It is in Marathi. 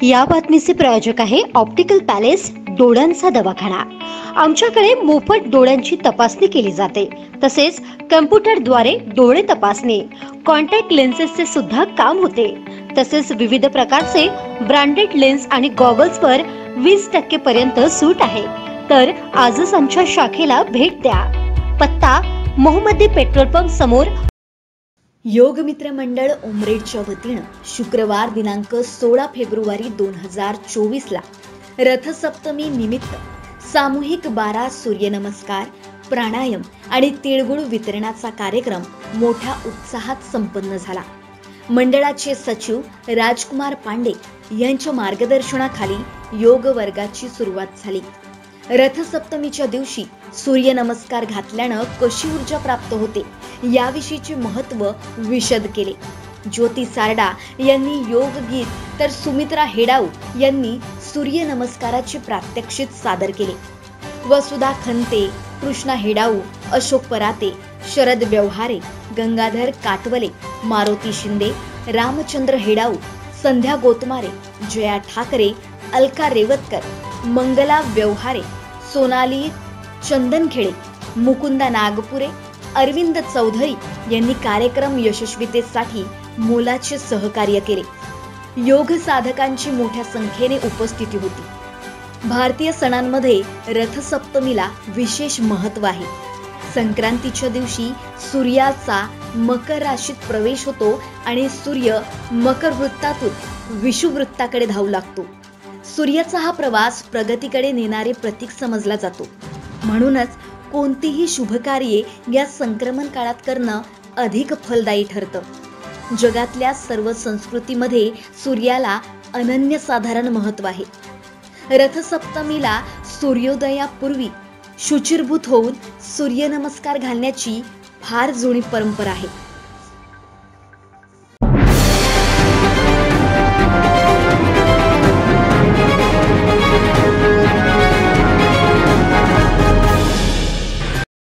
या बातमीचे प्रायोजक आहे ऑप्टिकल पॅलेस डोळ्यांचा दवाखाना। आमच्याकडे मोफत डोळ्यांची तपासणी केली जाते, तसेच कम्प्युटरद्वारे डोळे तपासणी, कॉन्टॅक्ट लेन्सेसचे सुद्धा काम होते। तसेच विविध प्रकारचे ब्रँडेड लेन्स आणि गॉगल्सवर 20% पर्यंत सूट आहे। तर आजच आमच्या शाखेला भेट द्या। पत्ता मोहम्मदी पेट्रोल पंप समोर। योग मित्र मंडळ उमरेडच्या वतीनं शुक्रवार दिनांक 16 फेब्रुवारी 2024 ला रथसप्तमी निमित्त सामूहिक 12 सूर्यनमस्कार, प्राणायाम आणि तिळगुळ वितरणाचा कार्यक्रम मोठ्या उत्साहात संपन्न झाला। मंडळाचे सचिव राजकुमार पांडे यांच्या मार्गदर्शनाखाली योग वर्गाची सुरुवात झाली। रथसप्तमीच्या दिवशी सूर्यनमस्कार घातल्यानं कशी ऊर्जा प्राप्त होते याविषयीचे महत्त्व विशद केले। ज्योती सारडा यांनी योग गीत तर सुमित्रा हेडाऊ यांनी सूर्यनमस्काराचे प्रात्यक्षिक सादर केले। वसुधा खंते, कृष्णा हेडाऊ, अशोक पराते, शरद व्यवहारे, गंगाधर काटवले, मारुती शिंदे, रामचंद्र हेडाऊ, संध्या गोतमारे, जया ठाकरे, अलका रेवतकर, मंगला व्यवहारे, सोनाली चंदनखेळे, मुकुंदा नागपुरे, अरविंद चौधरी यांनी कार्यक्रम यशस्वीतेसाठी मोलाचे सहकार्य केले। योग साधकांची मोठ्या संख्येने उपस्थिती होती। भारतीय सणांमध्ये रथसप्तमीला विशेष महत्त्व आहे। संक्रांतीच्या दिवशी सूर्याचा मकर राशीत प्रवेश होतो आणि सूर्य मकर वृत्तातून विषुव वृत्ताकडे धावू लागतो। सूर्याचा हा प्रवास प्रगतीकडे नेणारे प्रतीक समजला जातो। म्हणूनच कोणतीही शुभकार्ये या संक्रमण काळात करणं अधिक फलदायी ठरतं। जगातल्या सर्व संस्कृतीमध्ये सूर्याला अनन्यसाधारण महत्त्व आहे। रथसप्तमीला सूर्योदयापूर्वी शुचिर्भूत होऊन सूर्यनमस्कार घालण्याची फार जुनी परंपरा आहे।